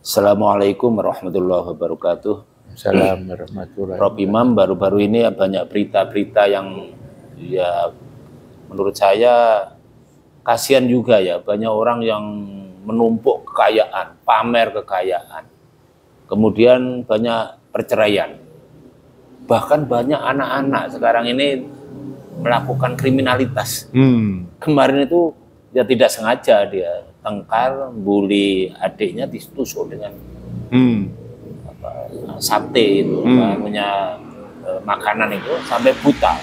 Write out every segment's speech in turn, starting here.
Assalamualaikum warahmatullahi wabarakatuh. Assalamualaikum warahmatullahi Prof. Imam, baru-baru ini banyak berita-berita yang ya menurut saya kasihan juga ya. Banyak orang yang menumpuk kekayaan, pamer kekayaan. Kemudian banyak perceraian. Bahkan banyak anak-anak sekarang ini melakukan kriminalitas. Kemarin itu ya tidak sengaja dia tengkar, bully adiknya, ditusuk dengan sate itu, punya makanan itu sampai buta.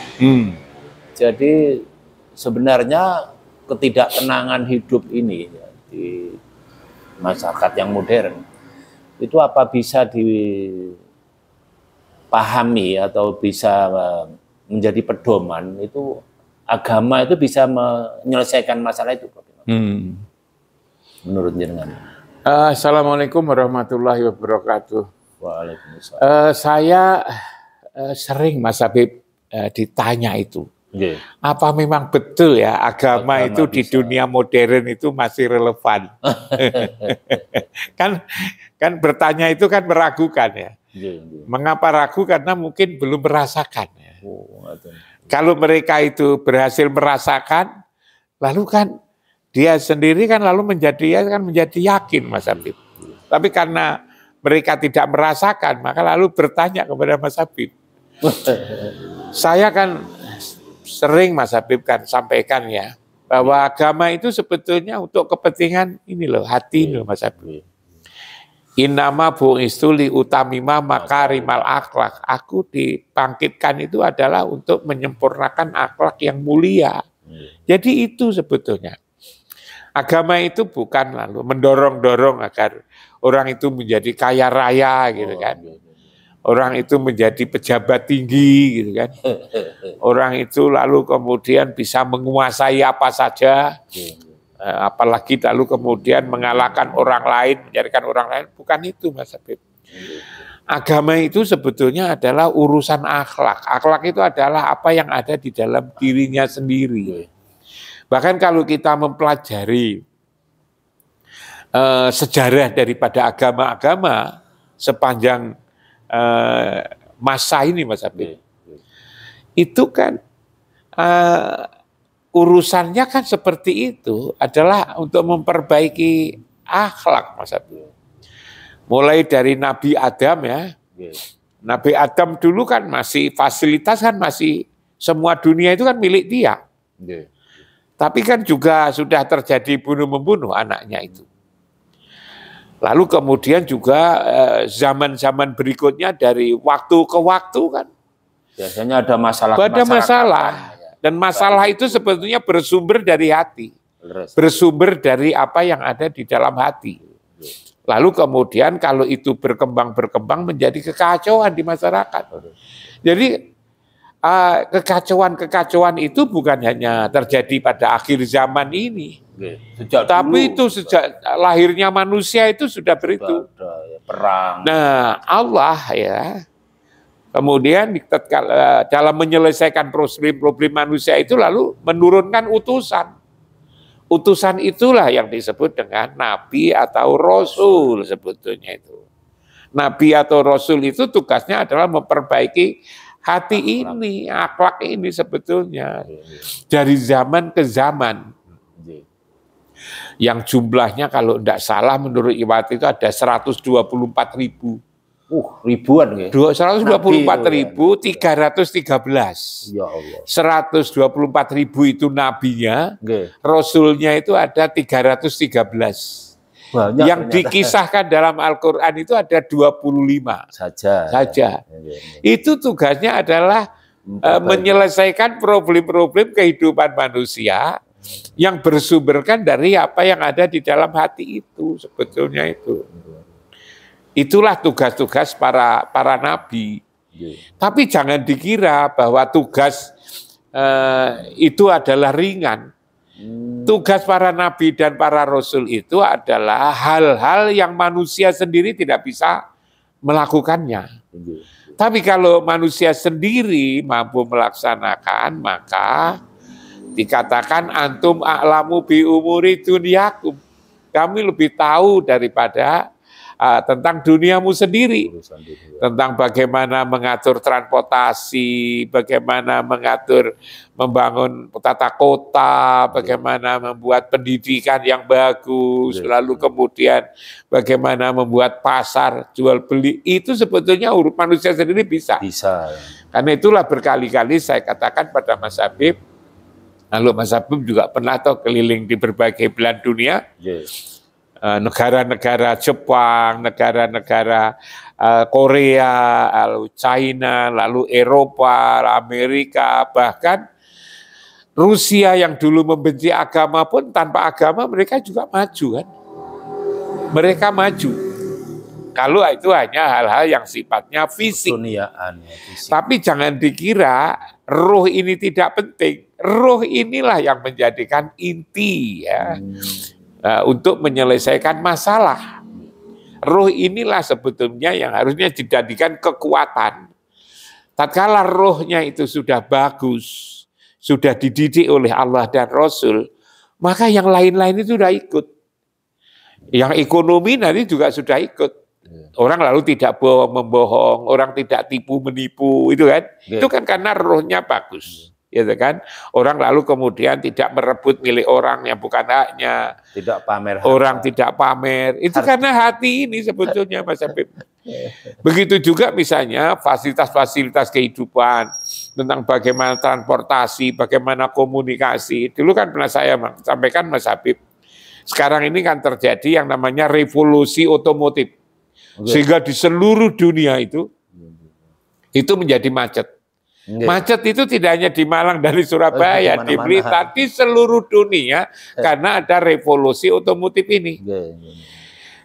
Jadi sebenarnya ketidaktenangan hidup ini ya, di masyarakat yang modern itu apa bisa dipahami atau bisa menjadi pedoman, itu agama itu bisa menyelesaikan masalah itu, menurut jenengan? Assalamualaikum warahmatullahi wabarakatuh. Waalaikumsalam. Saya sering Mas Habib ditanya itu, apa memang betul ya agama itu di dunia modern itu masih relevan? kan bertanya itu kan meragukan ya. Mengapa ragu? Karena mungkin belum merasakan ya. Kalau mereka itu berhasil merasakan, lalu kan dia sendiri kan lalu menjadi yakin, Mas Habib. Tapi karena mereka tidak merasakan, maka lalu bertanya kepada Mas Habib. Saya kan sering Mas Habib kan sampaikan ya, bahwa agama itu sebetulnya untuk kepentingan ini loh, hati loh Mas Habib. Innama bu'istu li utamima makarimal akhlak. Aku dibangkitkan itu adalah untuk menyempurnakan akhlak yang mulia. Jadi itu sebetulnya. Agama itu bukan lalu mendorong-dorong agar orang itu menjadi kaya raya gitu kan. Orang itu menjadi pejabat tinggi gitu kan. Orang itu lalu kemudian bisa menguasai apa saja. Apalagi lalu kemudian mengalahkan orang lain, menjadikan orang lain. Bukan itu Mas Habib. Agama itu sebetulnya adalah urusan akhlak. Akhlak itu adalah apa yang ada di dalam dirinya sendiri. Bahkan kalau kita mempelajari sejarah daripada agama-agama sepanjang masa ini Mas Habib, itu kan urusannya kan seperti itu adalah untuk memperbaiki akhlak Mas Habib. Mulai dari Nabi Adam ya. Nabi Adam dulu kan masih fasilitas kan masih semua dunia itu kan milik dia. Tapi kan juga sudah terjadi bunuh-membunuh anaknya itu. Lalu kemudian juga zaman-zaman berikutnya dari waktu ke waktu kan. Biasanya ada masalah. Ada masalah. Dan masalah itu sebetulnya bersumber dari hati. Bersumber dari apa yang ada di dalam hati. Lalu kemudian kalau itu berkembang menjadi kekacauan di masyarakat. Jadi kekacauan itu bukan hanya terjadi pada akhir zaman ini. Tapi itu sejak lahirnya manusia itu sudah beritu. Perang. Nah Allah ya. Kemudian dalam menyelesaikan problem manusia itu lalu menurunkan utusan. Utusan itulah yang disebut dengan Nabi atau Rasul sebetulnya itu. Nabi atau Rasul itu tugasnya adalah memperbaiki hati ini, akhlak ini sebetulnya. Dari zaman ke zaman. Yang jumlahnya kalau tidak salah menurut Iwati itu ada 124.000. Ribuan ya. 124.313. Ya Allah. 124.000 itu nabinya, rasulnya itu ada 313. Banyak, yang dikisahkan dalam Al-Quran itu ada 25 saja. Itu tugasnya adalah menyelesaikan problem-problem kehidupan manusia yang bersumberkan dari apa yang ada di dalam hati itu sebetulnya itu. Itulah tugas-tugas para nabi. Tapi jangan dikira bahwa tugas itu adalah ringan. Tugas para nabi dan para rasul itu adalah hal-hal yang manusia sendiri tidak bisa melakukannya. Tapi kalau manusia sendiri mampu melaksanakan, maka dikatakan antum a'lamu bi umuri dunyakum. Kami lebih tahu daripada tentang duniamu sendiri, tentang bagaimana mengatur transportasi, bagaimana membangun tata kota, bagaimana membuat pendidikan yang bagus, lalu kemudian bagaimana membuat pasar jual beli. Itu sebetulnya manusia sendiri bisa. Bisa. Karena itulah berkali-kali saya katakan pada Mas Habib, lalu Mas Habib juga pernah keliling di berbagai belahan dunia, negara-negara Jepang, negara-negara Korea, lalu China, lalu Eropa, Amerika, bahkan Rusia yang dulu membenci agama pun tanpa agama mereka juga maju kan. Mereka maju. Kalau itu hanya hal-hal yang sifatnya fisik. Duniaan, ya, fisik. Tapi jangan dikira roh ini tidak penting. Roh inilah yang menjadikan inti ya untuk menyelesaikan masalah. Roh inilah sebetulnya yang harusnya dijadikan kekuatan. Tatkala rohnya itu sudah bagus, sudah dididik oleh Allah dan Rasul, maka yang lain-lain itu sudah ikut. Yang ekonomi nanti juga sudah ikut. Orang lalu tidak membohong, orang tidak tipu-menipu, itu kan? Itu kan karena rohnya bagus. Gitu kan? Orang lalu kemudian tidak merebut milik orang yang bukan haknya. Tidak pamer. Orang tidak pamer. Itu karena hati ini sebetulnya Mas Habib. Begitu juga misalnya fasilitas-fasilitas kehidupan, tentang bagaimana transportasi, bagaimana komunikasi. Dulu kan pernah saya sampaikan Mas Habib, sekarang ini kan terjadi yang namanya revolusi otomotif. Sehingga di seluruh dunia itu menjadi macet. Macet itu tidak hanya di Malang dari Surabaya, di Blitar, di seluruh dunia karena ada revolusi otomotif ini.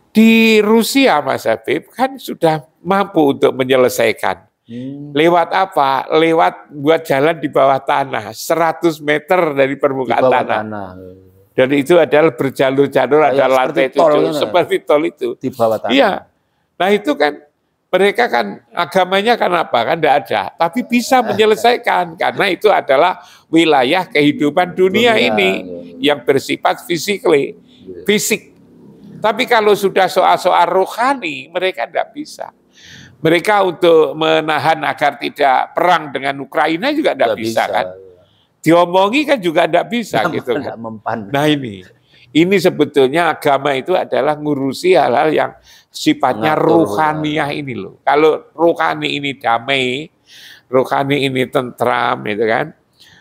Di Rusia Mas Habib kan sudah mampu untuk menyelesaikan. Lewat apa? Lewat buat jalan di bawah tanah, 100 meter dari permukaan tanah. Dan itu adalah berjalur-jalur, ada lantai 7, seperti tol itu. Di bawah tanah. Iya. Nah itu kan mereka kan agamanya kan apa? Kan tidak ada. Tapi bisa menyelesaikan karena itu adalah wilayah kehidupan dunia ini yang bersifat fisik. Tapi kalau sudah soal-soal rohani, mereka tidak bisa. Mereka untuk menahan agar tidak perang dengan Ukraina juga tidak bisa kan. Diomongi kan juga tidak bisa gitu kan. Nah ini sebetulnya agama itu adalah ngurusi hal-hal yang sifatnya rohaniah ini loh. Kalau rohani ini damai, rohani ini tentram, gitu kan.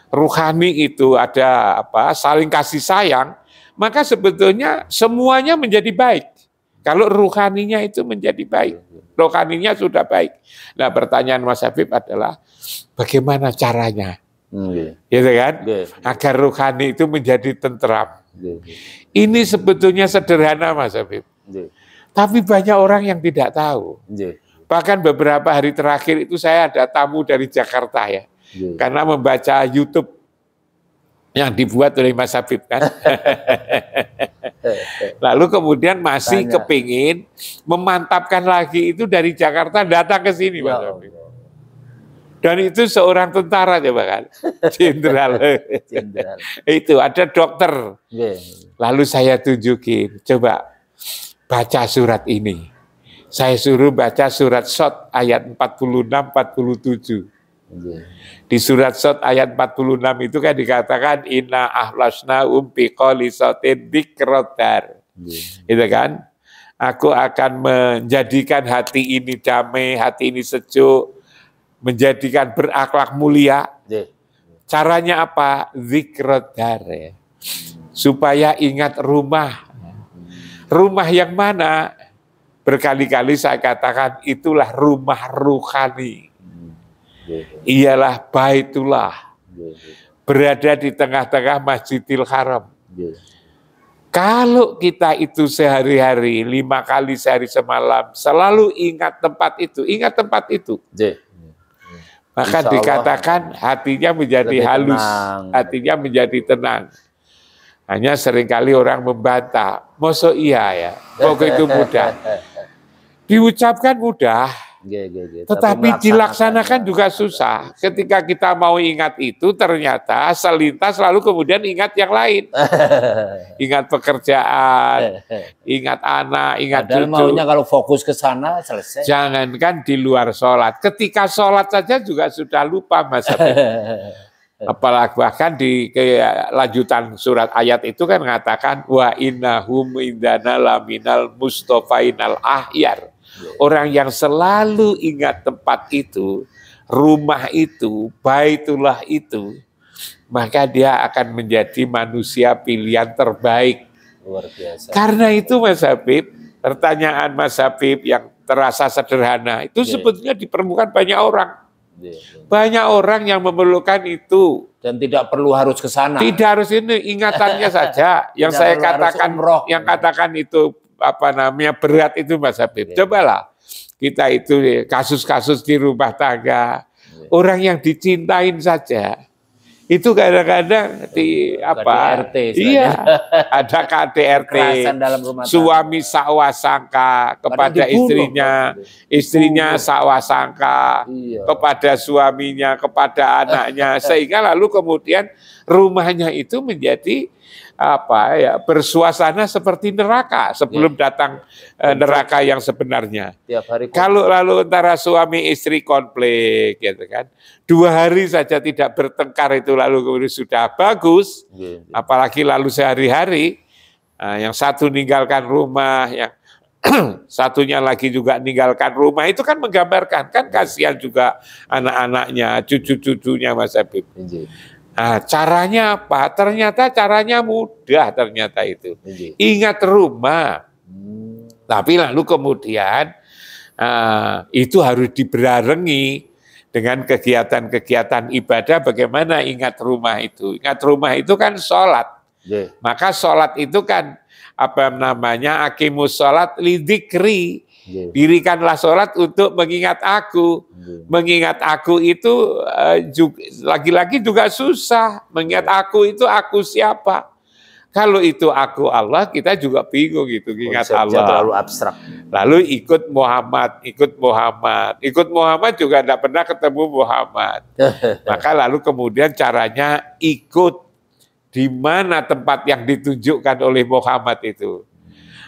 Rohani itu ada saling kasih sayang, maka sebetulnya semuanya menjadi baik. Kalau rohaninya itu menjadi baik, rohaninya sudah baik. Nah, pertanyaan Mas Habib adalah bagaimana caranya? Gitu kan? Agar rohani itu menjadi tentram. Ini sebetulnya sederhana Mas Habib. Tapi banyak orang yang tidak tahu. Bahkan beberapa hari terakhir itu saya ada tamu dari Jakarta ya. Karena membaca YouTube yang dibuat oleh Mas Habib kan. Lalu kemudian masih kepingin memantapkan lagi itu dari Jakarta datang ke sini Mas Habib. Dan itu seorang tentara coba kan. Jenderal. Itu ada dokter. Lalu saya tunjukin, coba baca surat ini. Saya suruh baca surat Shot ayat 46-47. Di surat Shot ayat 46 itu kan dikatakan inna ahlasna biqali sotin dikrodar. Itu kan. Aku akan menjadikan hati ini damai, hati ini sejuk, menjadikan berakhlak mulia. Caranya apa? Zikrodar. Supaya ingat rumah. Rumah yang mana? Berkali-kali saya katakan itulah rumah rohani. Ialah Baitullah. Berada di tengah-tengah Masjidil Haram. Kalau kita itu sehari-hari 5 kali sehari semalam selalu ingat tempat itu. Maka dikatakan hatinya menjadi halus, hatinya menjadi tenang. Hanya seringkali orang membantah, masa iya ya, kok itu mudah. Diucapkan mudah, Tetapi dilaksanakan juga susah. Ketika kita mau ingat itu, ternyata selintas lalu kemudian ingat yang lain. Ingat pekerjaan, ingat anak, ingat padahal cucu. maunya kalau fokus ke sana selesai. Jangankan di luar sholat. Ketika sholat saja juga sudah lupa, Mas Habib. Apalagi bahkan di lanjutan surat ayat itu kan mengatakan wa innahum indana laminal mustofainal ahyar. Orang yang selalu ingat tempat itu, rumah itu, baitullah itu, maka dia akan menjadi manusia pilihan terbaik. Luar biasa. Karena itu Mas Habib, pertanyaan Mas Habib yang terasa sederhana itu sebetulnya diperlukan banyak orang. Banyak orang yang memerlukan itu dan tidak perlu harus ke sana. Tidak harus ini, ingatannya saja. Yang saya katakan, yang katakan itu apa namanya berat itu Mas Habib. Cobalah kita itu kasus-kasus di rumah tangga, orang yang dicintain saja. Itu kadang-kadang di apa? KDRT, iya, ada KDRT. Suami sakwa sangka kepada istrinya, istrinya sakwa sangka kepada suaminya, kepada anaknya, sehingga lalu kemudian rumahnya itu menjadi apa ya, bersuasana seperti neraka sebelum datang neraka yang sebenarnya. Kalau lalu antara suami istri konflik gitu kan, 2 hari saja tidak bertengkar itu lalu kemudian sudah bagus, apalagi lalu sehari-hari, yang satu ninggalkan rumah, yang satunya lagi juga ninggalkan rumah, itu kan menggambarkan, kan kasihan juga anak-anaknya, cucu-cucunya Mas Habib. Nah, caranya apa? Ternyata caranya mudah ternyata itu. Ingat rumah. Tapi lalu kemudian itu harus dibarengi dengan kegiatan-kegiatan ibadah. Bagaimana ingat rumah itu? Ingat rumah itu kan sholat. Maka sholat itu kan apa namanya? Aqimus sholat lidzikri. Dirikanlah sholat untuk mengingat aku. Mengingat aku itu lagi-lagi juga susah. Mengingat aku itu aku siapa? Kalau itu aku Allah, kita juga bingung gitu. Ingat Allah. Terlalu abstrak. Lalu ikut Muhammad, ikut Muhammad. Ikut Muhammad juga tidak pernah ketemu Muhammad. Maka lalu kemudian caranya ikut di mana tempat yang ditunjukkan oleh Muhammad itu.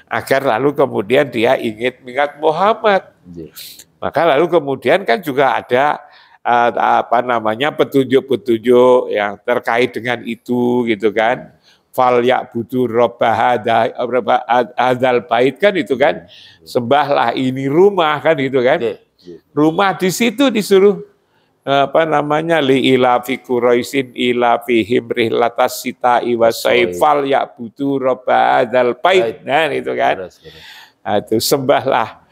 Agar lalu kemudian dia ingat Muhammad. Maka lalu kemudian kan juga ada apa namanya petunjuk-petunjuk yang terkait dengan itu gitu kan. Fal ya'budu robba hadzal bait kan itu kan. Sembahlah ini rumah kan gitu kan. Rumah di situ disuruh apa namanya li ilafi quraisin ilafihim rihlatas sita'i wasaifal ya'budu robba hadzal bait. Nah itu kan. Itu sembahlah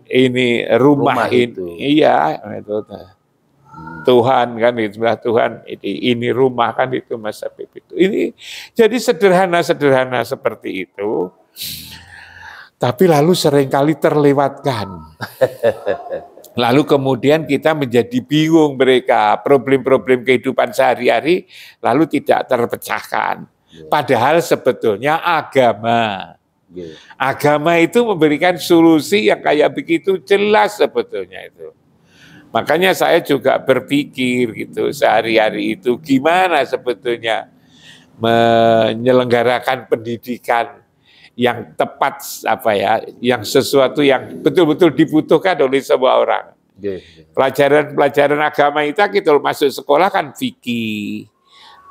ini rumah ini. Iya itu. Tuhan kan itu Tuhan ini rumah kan itu Mas Habib itu. Ini jadi sederhana-sederhana seperti itu. Tapi lalu seringkali terlewatkan. Lalu kemudian kita menjadi bingung mereka, problem-problem kehidupan sehari-hari lalu tidak terpecahkan. Padahal sebetulnya agama itu memberikan solusi yang kayak begitu jelas sebetulnya itu. Makanya saya juga berpikir gitu sehari-hari itu gimana sebetulnya menyelenggarakan pendidikan yang tepat apa ya, yang sesuatu yang betul-betul dibutuhkan oleh semua orang. Pelajaran-pelajaran agama itu kita masuk sekolah kan fikih,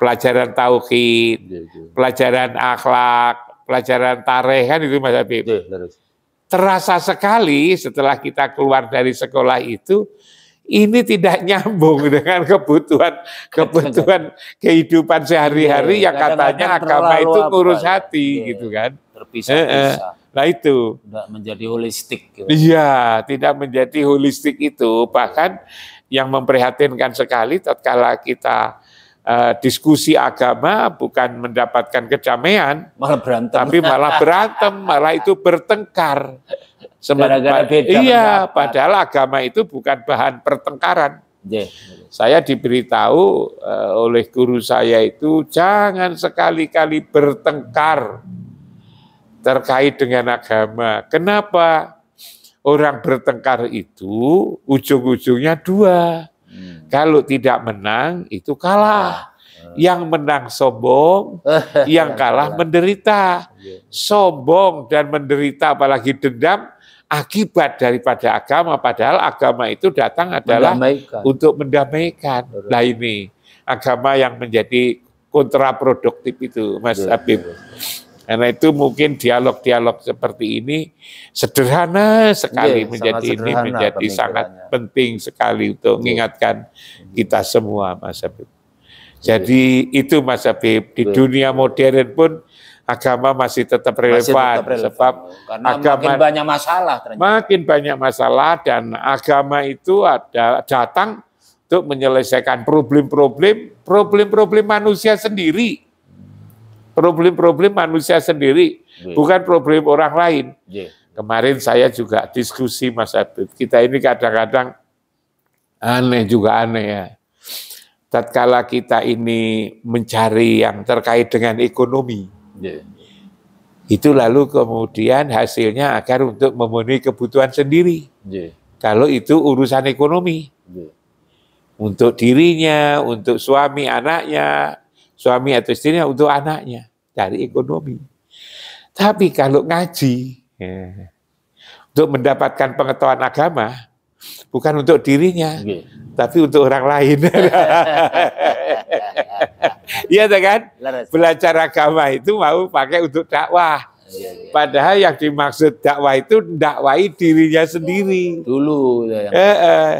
pelajaran tauhid, pelajaran akhlak, pelajaran tarikh kan itu Mas Habib. Terasa sekali setelah kita keluar dari sekolah itu ini tidak nyambung dengan kebutuhan kehidupan sehari-hari yang katanya agama itu ngurus hati gitu kan. Terpisah-pisah. Nah itu. Tidak menjadi holistik. Gitu. Iya, tidak menjadi holistik itu. Bahkan yang memprihatinkan sekali tatkala kita diskusi agama bukan mendapatkan kedamaian, malah berantem. Tapi malah berantem, malah itu bertengkar. Gara-gara beda iya, padahal agama itu bukan bahan pertengkaran. Saya diberitahu oleh guru saya itu jangan sekali-kali bertengkar terkait dengan agama. Kenapa? orang bertengkar itu ujung-ujungnya dua. Kalau tidak menang itu kalah. Yang menang sombong, yang kalah menderita. Sombong dan menderita apalagi dendam akibat daripada agama, padahal agama itu datang adalah untuk mendamaikan. Nah ini agama yang menjadi kontraproduktif itu, Mas Habib. Karena itu mungkin dialog-dialog seperti ini sederhana sekali, menjadi sangat penting sekali untuk mengingatkan kita semua, Mas Habib. Jadi itu, Mas Habib, di dunia modern pun agama masih tetap relevan, sebab karena agama makin banyak masalah ternyata. Makin banyak masalah, dan agama itu datang untuk menyelesaikan problem-problem manusia sendiri. Problem-problem manusia sendiri, bukan problem orang lain. Kemarin saya juga diskusi, Mas Habib, kita ini kadang-kadang aneh ya. Tatkala kita ini mencari yang terkait dengan ekonomi, itu lalu kemudian hasilnya agar untuk memenuhi kebutuhan sendiri. Kalau itu urusan ekonomi, untuk dirinya, untuk suami anaknya, suami atau istrinya, untuk anaknya, dari ekonomi. Tapi kalau ngaji, untuk mendapatkan pengetahuan agama, bukan untuk dirinya, tapi untuk orang lain. Iya kan? Belajar agama itu mau pakai untuk dakwah. Padahal yang dimaksud dakwah itu dakwai dirinya sendiri. Dulu.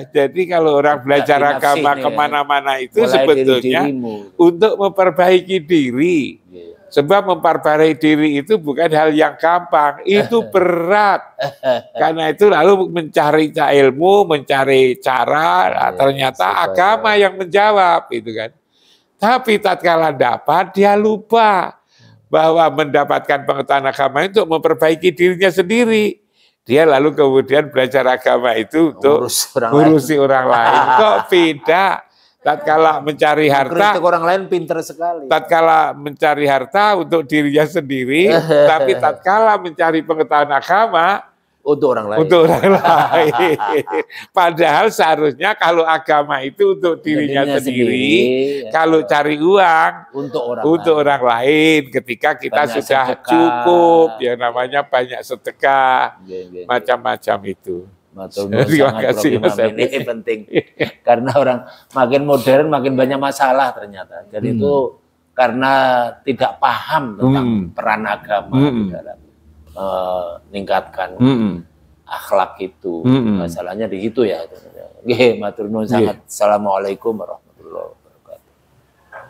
Jadi kalau orang belajar agama kemana-mana itu sebetulnya untuk memperbaiki diri. Sebab memperbaiki diri itu bukan hal yang gampang, itu berat. Karena itu lalu mencari ilmu, mencari cara, ternyata agama yang menjawab, itu kan. Tapi tatkala dapat, dia lupa bahwa mendapatkan pengetahuan agama itu untuk memperbaiki dirinya sendiri. Dia lalu kemudian belajar agama itu untuk ngurusi orang lain. Kok beda? Tatkala mencari harta, orang lain pintar sekali. Tatkala mencari harta untuk dirinya sendiri, tapi tatkala mencari pengetahuan agama untuk orang lain. Untuk orang lain. Padahal seharusnya kalau agama itu untuk dirinya sendiri, kalau cari uang untuk orang lain. Ketika kita banyak sudah sedekah, cukup, ya namanya banyak sedekah, macam-macam itu. Terima kasih, Mas. Ini penting karena orang makin modern makin banyak masalah ternyata. Jadi itu karena tidak paham tentang peran agama di dalam meningkatkan akhlak itu. Masalahnya di situ ya. Nggih, matur nuwun sangat. Assalamualaikum warahmatullahi wabarakatuh.